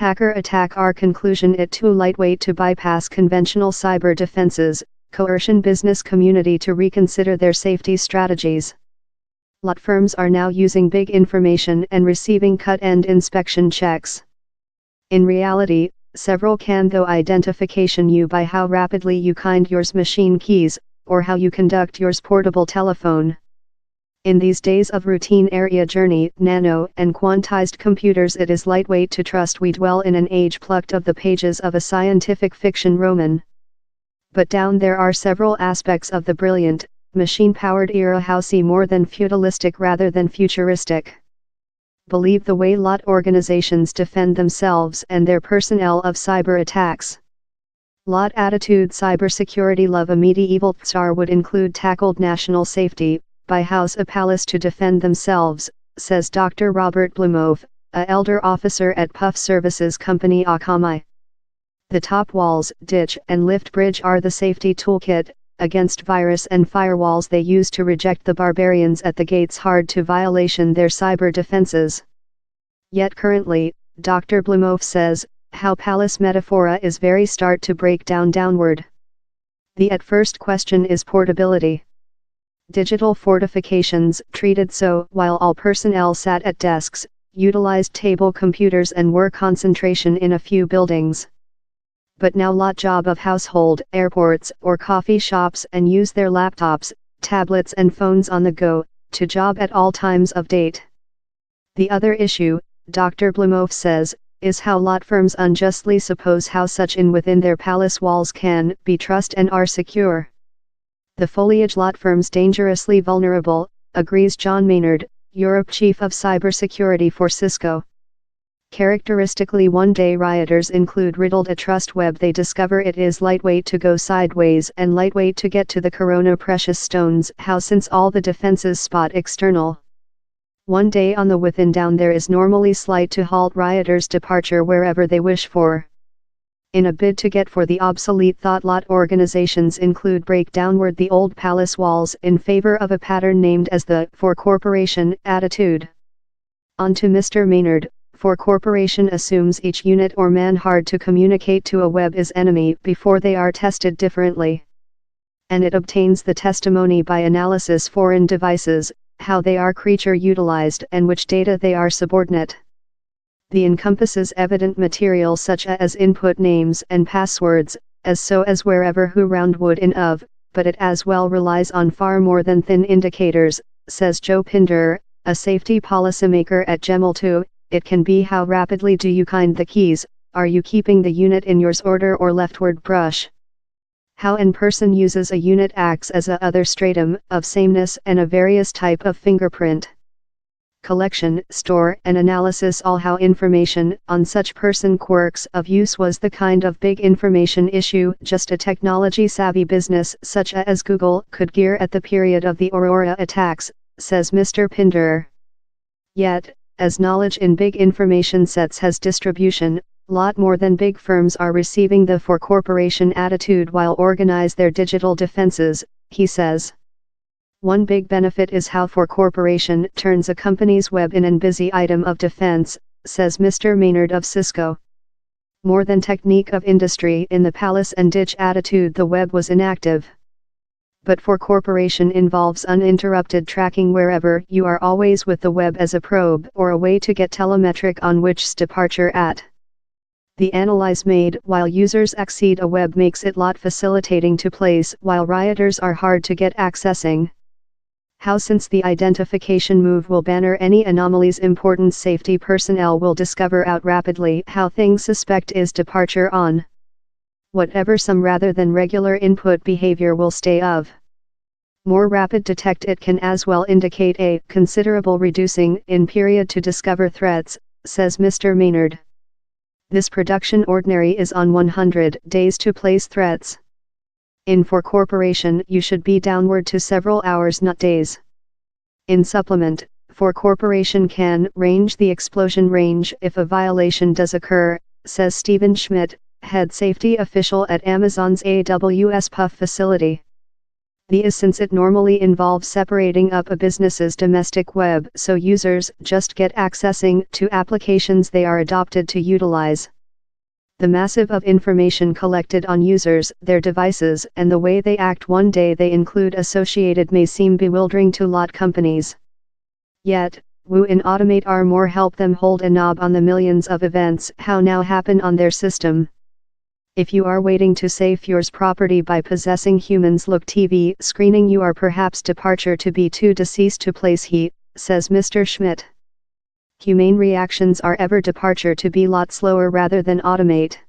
Hacker attack. Our conclusion: it too lightweight to bypass conventional cyber defenses, coercion business community to reconsider their safety strategies. Lot firms are now using big information and receiving cut-end inspection checks. In reality, several can though identification you by how rapidly you kind yours machine keys, or how you conduct yours portable telephone. In these days of routine area journey, nano and quantized computers, it is lightweight to trust. We dwell in an age plucked of the pages of a scientific fiction roman. But down there are several aspects of the brilliant, machine-powered era how see more than feudalistic rather than futuristic. Believe the way lot organizations defend themselves and their personnel of cyber attacks. Lot attitude. Cybersecurity love. A medieval tsar would include tackled national safety, by house a palace to defend themselves, says Dr. Robert Blumov, a elder officer at Puff Services Company Akamai. The top walls, ditch and lift bridge are the safety toolkit against virus and firewalls they use to reject the barbarians at the gates hard to violation their cyber defenses. Yet currently, Dr. Blumov says, how palace metaphora is very start to break down downward. The at first question is portability. Digital fortifications treated so while all personnel sat at desks, utilized table computers and were concentration in a few buildings. But now lot job of household, airports or coffee shops and use their laptops, tablets and phones on the go, to job at all times of date. The other issue, Dr. Blumov says, is how lot firms unjustly suppose how such in within their palace walls can be trust and are secure. The foliage lot firms dangerously vulnerable, agrees John Maynard, Europe chief of cybersecurity for Cisco. Characteristically one-day rioters include riddled a trust web. They discover it is lightweight to go sideways and lightweight to get to the corona precious stones. How since all the defenses spot external. One day on the within down there is normally slight to halt rioters' departure wherever they wish for. In a bid to get for the obsolete thought lot organizations include break downward the old palace walls in favor of a pattern named as the for corporation attitude. On to Mr. Maynard. For corporation assumes each unit or man hard to communicate to a web is enemy before they are tested differently. And it obtains the testimony by analysis foreign devices, how they are creature utilized and which data they are subordinate. The encompasses evident material such as input names and passwords, as so as wherever who round would in of, but it as well relies on far more than thin indicators, says Joe Pinder, a safety policymaker at Gemmel 2. It can be how rapidly do you kind the keys, are you keeping the unit in yours order or leftward brush? How an person uses a unit acts as a other stratum of sameness and a various type of fingerprint. Collection, store and analysis all how information on such person quirks of use was the kind of big information issue just a technology savvy business such as Google could gear at the period of the Aurora attacks, says Mr. Pinder. Yet, as knowledge in big information sets has distribution, lot more than big firms are receiving the for corporation attitude while organize their digital defenses, he says. One big benefit is how for corporation turns a company's web in an busy item of defense, says Mr. Maynard of Cisco. More than technique of industry in the palace and ditch attitude the web was inactive. But for corporation involves uninterrupted tracking wherever you are always with the web as a probe or a way to get telemetric on which's departure at. The analyze made while users exceed a web makes it lot facilitating to place while rioters are hard to get accessing. How since the identification move will banner any anomalies important safety personnel will discover out rapidly how things suspect is departure on. Whatever some rather than regular input behavior will stay of. More rapid detect it can as well indicate a considerable reducing in period to discover threats, says Mr. Maynard. This production ordinary is on 100 days to place threats. In for corporation you should be downward to several hours not days. In supplement, for corporation can range the explosion range if a violation does occur, says Stephen Schmidt, head safety official at Amazon's AWS Puff facility. since it normally involves separating up a business's domestic web so users just get accessing to applications they are adopted to utilize. The massive of information collected on users, their devices, and the way they act one day they include associated may seem bewildering to lot companies. Yet, Youre and Automate are more help them hold a knob on the millions of events how now happen on their system. If you are waiting to save yours property by possessing humans look TV screening you are perhaps departure to be too deceased to place he, says Mr. Schmidt. Humane reactions are ever departure to be lot slower rather than automate.